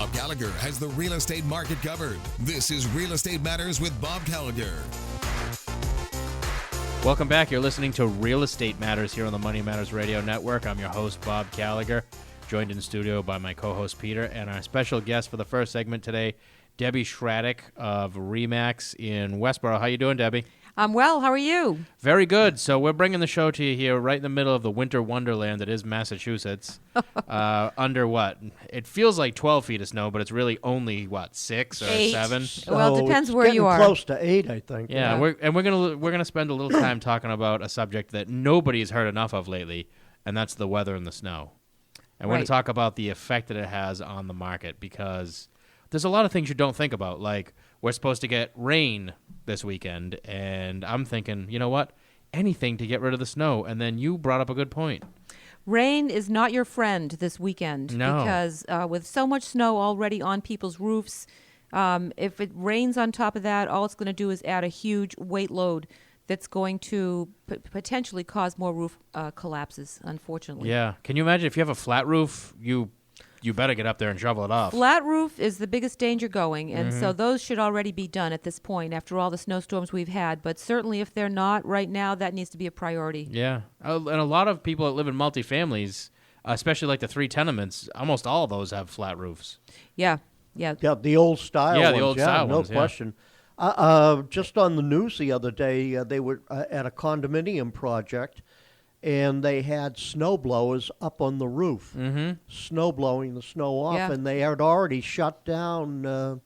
Bob Gallagher has the real estate market covered. This is Real Estate Matters with Bob Gallagher. Welcome back. You're listening to Real Estate Matters here on the Money Matters Radio Network. I'm your host, Bob Gallagher, joined in studio by my co-host, Peter, and our special guest for the first segment today, Debbie Schradieck of RE/MAX in Westboro. How you doing, Debbie? I'm well. How are you? Very good. So we're bringing the show to you here right in the middle of the winter wonderland that is Massachusetts. Under what? It feels like 12 feet of snow, but it's really only, 6 or 8. 7? Well, it depends where you are. Close to 8, I think. Yeah, we're gonna spend a little time talking about a subject that nobody's heard enough of lately, and that's the weather and the snow. And we're going to talk about the effect that it has on the market, because there's a lot of things you don't think about. Like, we're supposed to get rain this weekend, and I'm thinking, you know what? Anything to get rid of the snow. And then you brought up a good point. Rain is not your friend this weekend. No. Because with so much snow already on people's roofs, if it rains on top of that, all it's going to do is add a huge weight load that's going to potentially cause more roof collapses, unfortunately. Yeah. Can you imagine if you have a flat roof, you better get up there and shovel it off. Flat roof is the biggest danger going, and so those should already be done at this point after all the snowstorms we've had. But certainly if they're not right now, that needs to be a priority. Yeah. And a lot of people that live in multifamilies, especially like the 3 tenements, almost all of those have flat roofs. Yeah. Yeah, the old style ones. The old style no ones, question. Just on the news the other day, they were at a condominium project, and they had snow blowers up on the roof, snow blowing the snow off, and they had already shut down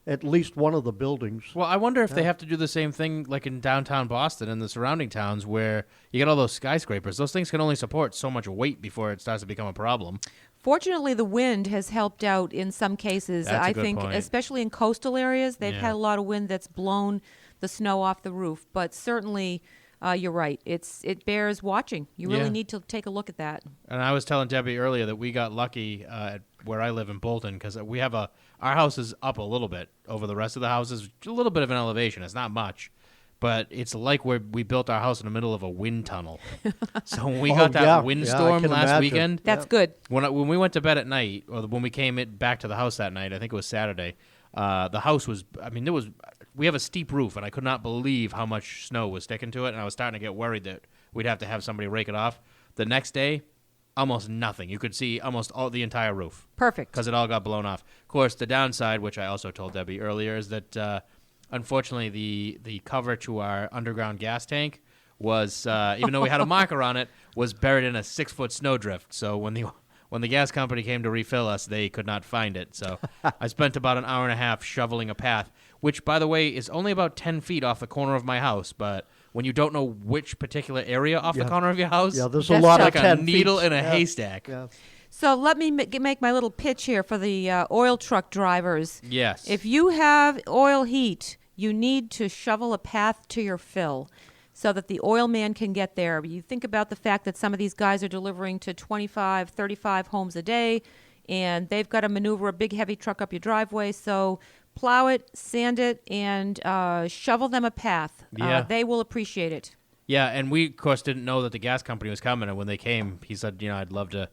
at least one of the buildings. Well, I wonder if they have to do the same thing like in downtown Boston and the surrounding towns where you get all those skyscrapers. Those things can only support so much weight before it starts to become a problem. Fortunately, the wind has helped out in some cases. That's a I good think, point. especially in coastal areas, they've had a lot of wind that's blown the snow off the roof. But certainly, you're right. It bears watching. You really need to take a look at that. And I was telling Debbie earlier that we got lucky where I live in Bolton, because we have our house is up a little bit over the rest of the houses, a little bit of an elevation. It's not much. But it's like we built our house in the middle of a wind tunnle. So when we got that windstorm last weekend, that's good. When we went to bed at night, or when we came back to the house that night, I think it was Saturday, the house was, we have a steep roof, and I could not believe how much snow was sticking to it, and I was starting to get worried that we'd have to have somebody rake it off. The next day, almost nothing. You could see almost all the entire roof. Perfect. Because it all got blown off. Of course, the downside, which I also told Debbie earlier, is that unfortunately, the cover to our underground gas tank was, even though we had a marker on it, was buried in a 6-foot snowdrift. So when the gas company came to refill us, they could not find it. So I spent about an hour and a half shoveling a path, which, by the way, is only about 10 feet off the corner of my house. But when you don't know which particular area off the corner of your house, there's a lot of like a needle in a haystack. Yeah. So let me make my little pitch here for the oil truck drivers. Yes. If you have oil heat, you need to shovel a path to your fill so that the oil man can get there. You think about the fact that some of these guys are delivering to 25, 35 homes a day, and they've got to maneuver a big, heavy truck up your driveway. So plow it, sand it, and shovel them a path. Yeah. They will appreciate it. Yeah, and we, of course, didn't know that the gas company was coming, and when they came, he said, I'd love to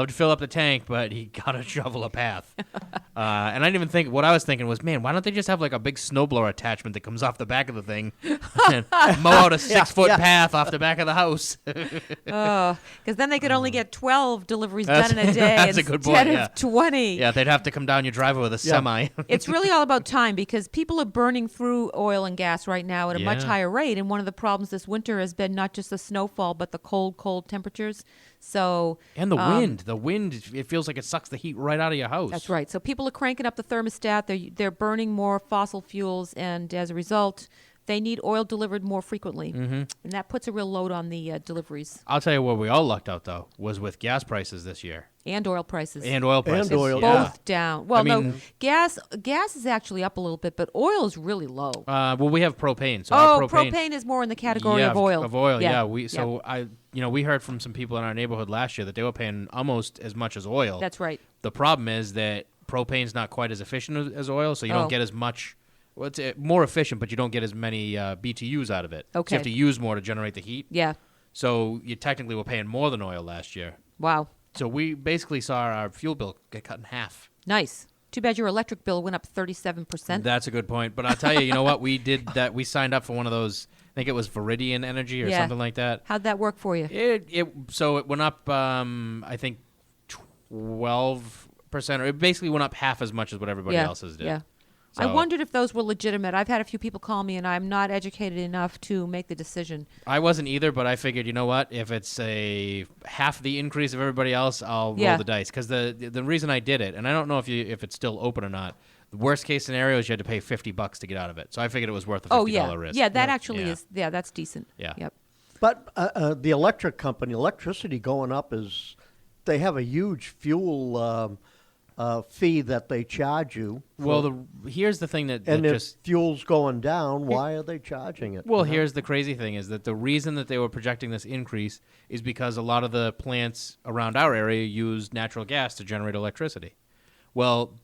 fill up the tank, but he got to shovel a path. And I didn't even think, what I was thinking was, man, why don't they just have like a big snowblower attachment that comes off the back of the thing and mow out a 6-foot path off the back of the house? Because then they could only get 12 deliveries done in a day that's a good point, instead of 20. Yeah, they'd have to come down your driveway with a semi. It's really all about time, because people are burning through oil and gas right now at a much higher rate. And one of the problems this winter has been not just the snowfall, but the cold temperatures. So and the wind. The wind, it feels like it sucks the heat right out of your house. That's right. So people are cranking up the thermostat. They're burning more fossil fuels, and as a result, they need oil delivered more frequently. And that puts a real load on the deliveries. I'll tell you where we all lucked out, though, was with gas prices this year. And oil prices. Both down. Well, no, gas is actually up a little bit, but oil is really low. Well, we have propane. So our propane is more in the category of oil. We heard from some people in our neighborhood last year that they were paying almost as much as oil. That's right. The problem is that propane's not quite as efficient as oil, so you don't get as much. Well, it's more efficient, but you don't get as many BTUs out of it. Okay. So you have to use more to generate the heat. Yeah. So you technically were paying more than oil last year. Wow. So we basically saw our fuel bill get cut in half. Nice. Too bad your electric bill went up 37%. That's a good point. But I'll tell you know what? We did that. We signed up for one of those, I think it was Viridian Energy or Yeah. something like that. How'd that work for you? So it went up, I think, 12%, or it basically went up half as much as what everybody else's did. Yeah. So, I wondered if those were legitimate. I've had a few people call me, and I'm not educated enough to make the decision. I wasn't either, but I figured, you know what? If it's a half the increase of everybody else, I'll Yeah. roll the dice. Because the reason I did it, and I don't know if it's still open or not, the worst case scenario is you had to pay $50 to get out of it. So I figured it was worth the $50 risk. Yeah, that actually Yeah. is. Yeah, that's decent. Yeah. Yep. But the electricity going up is, they have a huge fuel fee that they charge you. Well, here's the thing that And if just... fuel's going down, why are they charging it? Well, here's the crazy thing is that the reason that they were projecting this increase is because a lot of the plants around our area use natural gas to generate electricity. Well,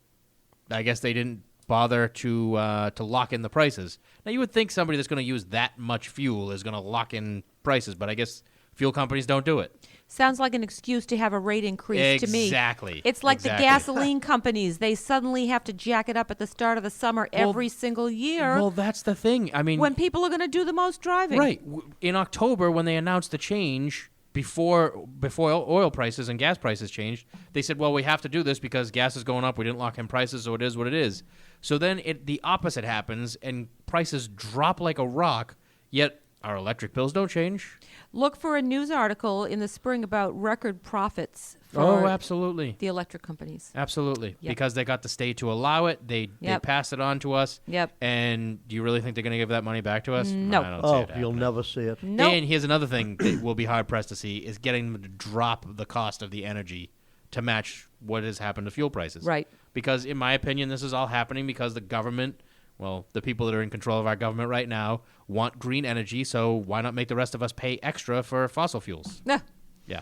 I guess they didn't bother to lock in the prices. Now, you would think somebody that's going to use that much fuel is going to lock in prices, but I guess fuel companies don't do it. Sounds like an excuse to have a rate increase to me. Exactly. It's like Exactly. the gasoline companies. They suddenly have to jack it up at the start of the summer every single year Well, that's the thing. I mean, when people are going to do the most driving. right. In October, when they announced the change, before oil prices and gas prices changed, they said, well, we have to do this because gas is going up. We didn't lock in prices, so it is what it is. So then the opposite happens, and prices drop like a rock, yet our electric bills don't change. Look for a news article in the spring about record profits for Oh, absolutely. the electric companies. Absolutely. Yep. Because they got the state to allow it. They Yep. pass it on to us. Yep. And do you really think they're going to give that money back to us? No. I don't see Oh, it you'll happening. never see it. Nope. And here's another thing that we'll be hard-pressed to see is getting them to drop the cost of the energy to match what has happened to fuel prices. Right. Because in my opinion, this is all happening because the government, well, the people that are in control of our government right now want green energy, so why not make the rest of us pay extra for fossil fuels? Ah, Yeah.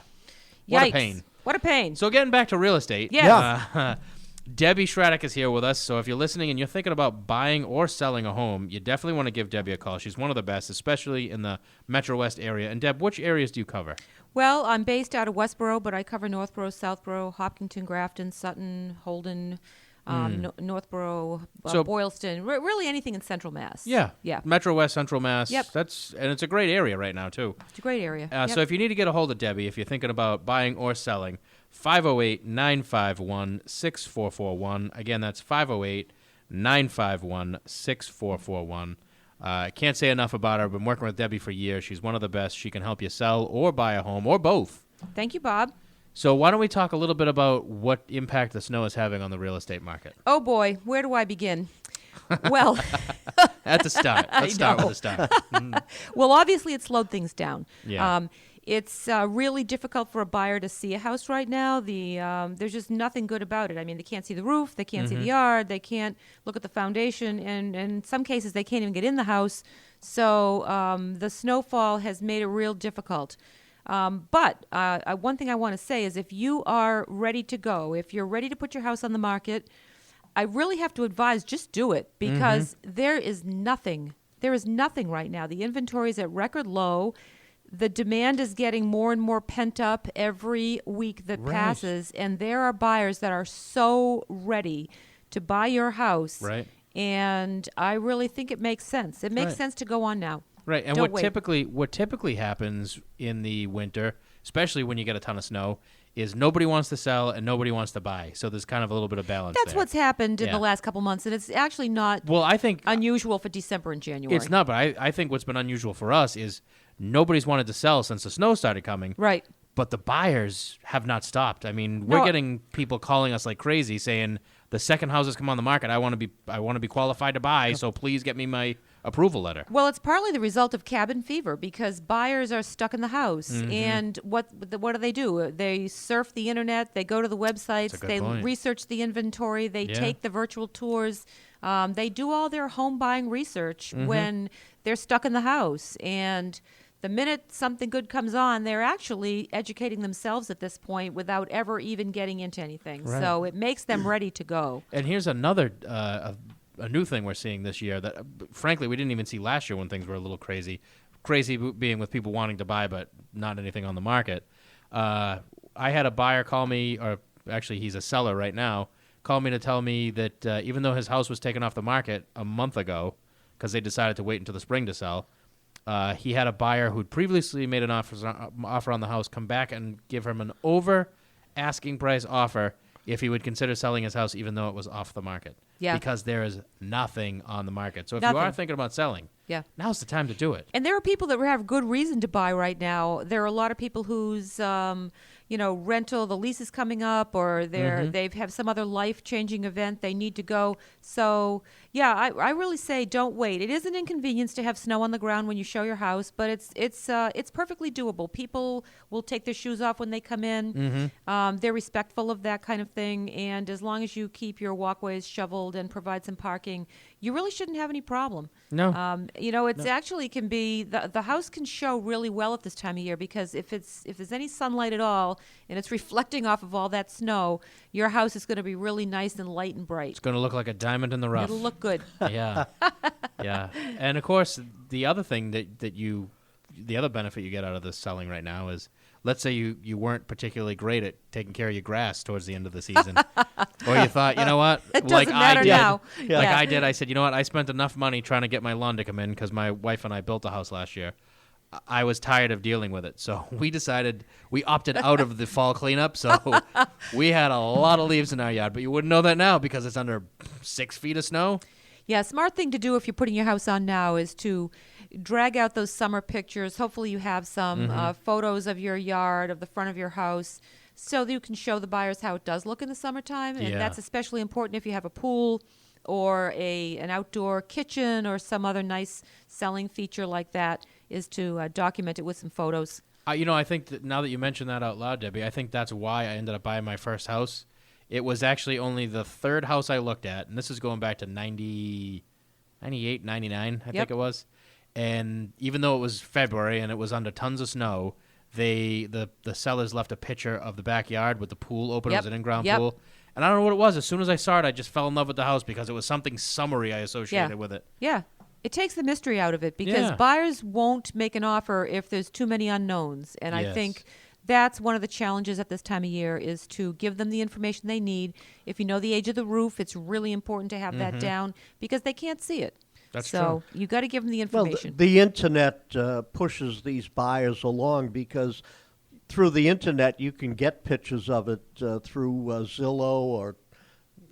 What yikes. a pain. What a pain. So getting back to real estate. Yes. Debbie Schradieck is here with us, so if you're listening and you're thinking about buying or selling a home, you definitely want to give Debbie a call. She's one of the best, especially in the Metro West area. And Deb, which areas do you cover? Well, I'm based out of Westboro, but I cover Northboro, Southboro, Hopkinton, Grafton, Sutton, Holden, Northboro, So- Boylston, really anything in Central Mass. Yeah. Yeah. Metro West, Central Mass. Yep. And it's a great area right now, too. It's a great area. So if you need to get a hold of Debbie, if you're thinking about buying or selling, 508-951-6441. Again, that's 508-951-6441. I can't say enough about her. I've been working with Debbie for years. She's one of the best. She can help you sell or buy a home or both. Thank you, Bob. So why don't we talk a little bit about what impact the snow is having on the real estate market? Oh, boy. Where do I begin? Well, At the start. Let's start with the start. well, obviously it slowed things down. Yeah. It's really difficult for a buyer to see a house right now. There's just nothing good about it. I mean, they can't see the roof, they can't see the yard, they can't look at the foundation, and in some cases they can't even get in the house. So the snowfall has made it real difficult. But one thing I want to say is if you are ready to go, if you're ready to put your house on the market, I really have to advise just do it because there is nothing. There is nothing right now. The inventory is at record low. The demand is getting more and more pent up every week that Right. passes, and there are buyers that are so ready to buy your house. Right. And I really think it makes sense. It makes Right. sense to go on now. Right, and Don't what wait. typically happens in the winter, especially when you get a ton of snow, is nobody wants to sell and nobody wants to buy. So there's kind of a little bit of balance That's there. what's happened in Yeah. the last couple months, and it's actually not Well, I think unusual for December and January. it's not, but I think what's been unusual for us is nobody's wanted to sell since the snow started coming. Right. But the buyers have not stopped. I mean, we're No. getting people calling us like crazy saying the second houses come on the market, I want to be qualified to buy, so please get me my approval letter. Well, it's partly the result of cabin fever because buyers are stuck in the house, Mm-hmm. and what do? They surf the internet, they go to the websites, That's a good they point. research the inventory, they Yeah. take the virtual tours, they do all their home buying research Mm-hmm. when they're stuck in the house, and the minute something good comes on, they're actually educating themselves at this point without ever even getting into anything. Right. So it makes them ready to go. And here's another a new thing we're seeing this year that, frankly, we didn't even see last year when things were a little crazy. Crazy being with people wanting to buy but not anything on the market. I had a buyer call me, or actually he's a seller right now, called me to tell me that even though his house was taken off the market a month ago because they decided to wait until the spring to sell, he had a buyer who'd previously made an offer on the house come back and give him an over asking price offer if he would consider selling his house even though it was off the market. Yeah. Because there is nothing on the market. So if Nothing. you are thinking about selling, Yeah. now's the time to do it. And there are people that have good reason to buy right now. There are a lot of people whose, rental, the lease is coming up, or they've have some other life-changing event they need to go. So, yeah, I really say don't wait. It is an inconvenience to have snow on the ground when you show your house, but it's perfectly doable. People will take their shoes off when they come in. They're respectful of that kind of thing, and as long as you keep your walkways shoveled and provide some parking, you really shouldn't have any problem. No. Actually can be the house can show really well at this time of year because if there's any sunlight at all and it's reflecting off of all that snow, your house is going to be really nice and light and bright. It's going to look like a diamond in the rough. It'll look good. Yeah. Yeah. And of course, the other thing the other benefit you get out of this selling right now is, let's say you weren't particularly great at taking care of your grass towards the end of the season. Or you thought, you know what? It doesn't matter now. Yeah. Like I did. I said, you know what? I spent enough money trying to get my lawn to come in because my wife and I built a house last year. I was tired of dealing with it. So we opted out of the fall cleanup. So we had a lot of leaves in our yard. But you wouldn't know that now because it's under 6 feet of snow. Yeah, smart thing to do if you're putting your house on now is to drag out those summer pictures. Hopefully you have some photos of your yard, of the front of your house, so that you can show the buyers how it does look in the summertime. And that's especially important if you have a pool or an outdoor kitchen or some other nice selling feature like that, is to document it with some photos. I think that now that you mention that out loud, Debbie, I think that's why I ended up buying my first house. It was actually only the third house I looked at, and this is going back to 98, 99, I think it was. And even though it was February and it was under tons of snow, the sellers left a picture of the backyard with the pool open. It was an in-ground pool. And I don't know what it was. As soon as I saw it, I just fell in love with the house because it was something summery I associated with it. Yeah. It takes the mystery out of it because buyers won't make an offer if there's too many unknowns. And I think that's one of the challenges at this time of year, is to give them the information they need. If you know the age of the roof, it's really important to have that down because they can't see it. That's so true. you got to give them the information. Well, the internet pushes these buyers along because through the internet you can get pictures of it through Zillow or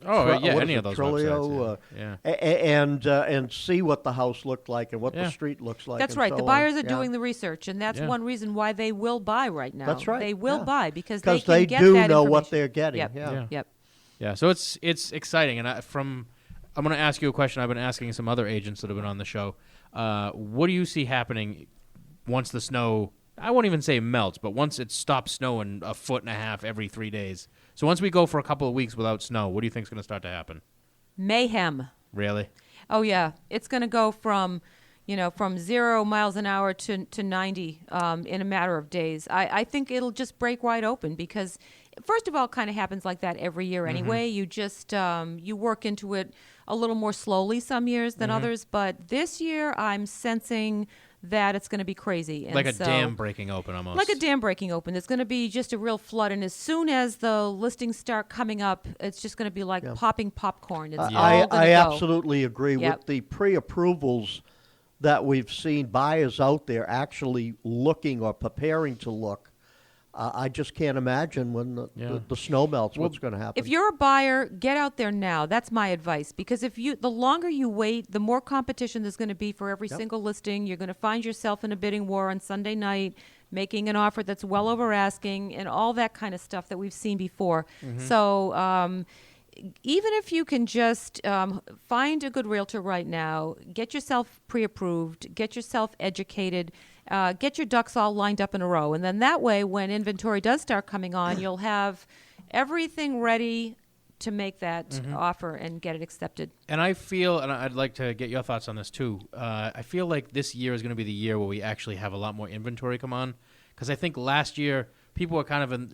any of those Trillio, websites. And see what the house looked like and what the street looks like. That's right. So the buyers are doing the research, and that's one reason why they will buy right now. That's right. They will buy because they can get do that know what information. they're getting. Yep. Yeah. So it's exciting, and I'm going to ask you a question I've been asking some other agents that have been on the show. What do you see happening once the snow, I won't even say melts, but once it stops snowing 1.5 feet every 3 days? So once we go for a couple of weeks without snow, what do you think is going to start to happen? Mayhem. Really? Oh, yeah. It's going to go from 0 miles an hour to 90 in a matter of days. I think it'll just break wide open because, first of all, it kind of happens like that every year anyway. You just you work into it a little more slowly some years than others. But this year I'm sensing that it's going to be crazy. And like a dam breaking open almost. Like a dam breaking open. There's going to be just a real flood. And as soon as the listings start coming up, it's just going to be like popping popcorn. It's all I gonna go. absolutely agree with the pre-approvals that we've seen buyers out there actually looking or preparing to look. I just can't imagine when the snow melts what's going to happen. If you're a buyer, get out there now. That's my advice. Because the longer you wait, the more competition there's going to be for every single listing. You're going to find yourself in a bidding war on Sunday night, making an offer that's well over asking, and all that kind of stuff that we've seen before. So even if you can just find a good realtor right now, get yourself pre-approved, get yourself educated, get your ducks all lined up in a row. And then that way, when inventory does start coming on, you'll have everything ready to make that offer and get it accepted. And I feel, and I'd like to get your thoughts on this too, I feel like this year is going to be the year where we actually have a lot more inventory come on. Because I think last year, people were kind of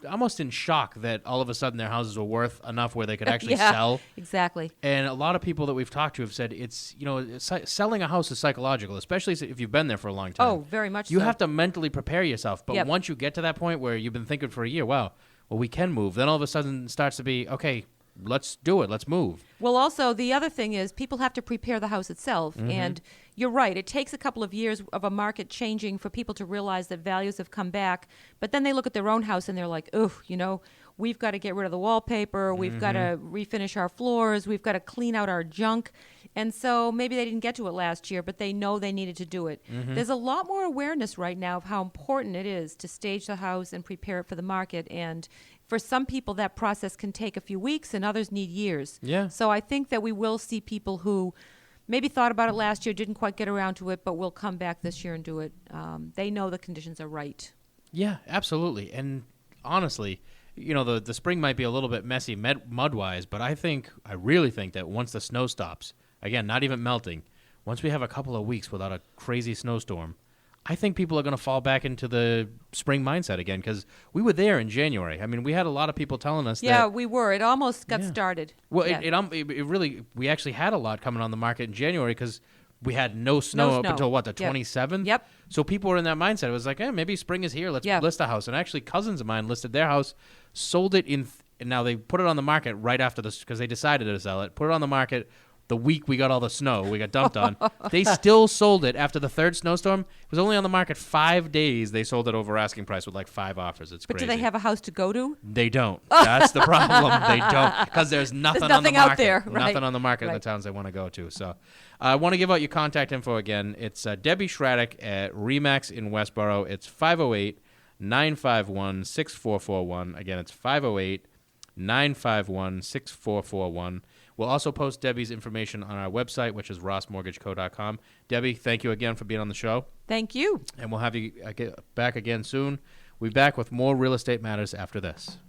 almost in shock that all of a sudden their houses were worth enough where they could actually sell. Exactly. And a lot of people that we've talked to have said selling a house is psychological, especially if you've been there for a long time. Oh, very much You so. have to mentally prepare yourself. But once you get to that point where you've been thinking for a year, well, we can move, then all of a sudden it starts to be, okay, let's do it. Let's move. Well, also, the other thing is people have to prepare the house itself. And you're right. It takes a couple of years of a market changing for people to realize that values have come back. But then they look at their own house and they're like, we've got to get rid of the wallpaper. We've got to refinish our floors. We've got to clean out our junk. And so maybe they didn't get to it last year, but they know they needed to do it. There's a lot more awareness right now of how important it is to stage the house and prepare it for the market. And for some people, that process can take a few weeks, and others need years. Yeah. So I think that we will see people who maybe thought about it last year, didn't quite get around to it, but will come back this year and do it. They know the conditions are right. Yeah, absolutely. And honestly, the spring might be a little bit messy mud-wise, but I really think that once the snow stops, again, not even melting, once we have a couple of weeks without a crazy snowstorm, I think people are going to fall back into the spring mindset again, because we were there in January. I mean, we had a lot of people telling us that. Yeah, we were. It almost got started. Well, yeah. it really, we actually had a lot coming on the market in January because we had no snow up until, the 27th? Yep. So people were in that mindset. It was like, maybe spring is here. Let's list a house. And actually, cousins of mine listed their house, sold it and now they put it on the market right after this because they decided to sell it, put it on the market the week we got all the snow we got dumped on. They still sold it after the third snowstorm. It was only on the market 5 days. They sold it over asking price with like 5 offers. It's crazy. But do they have a house to go to? They don't. That's the problem. They don't, because there's nothing on the market. out there. Right. Nothing on the market in the towns they want to go to. So I want to give out your contact info again. It's Debbie Schradieck at Remax in Westboro. It's 508-951-6441. Again, it's 508-951-6441. We'll also post Debbie's information on our website, which is rossmortgageco.com. Debbie, thank you again for being on the show. Thank you. And we'll have you back again soon. We'll be back with more Real Estate Matters after this.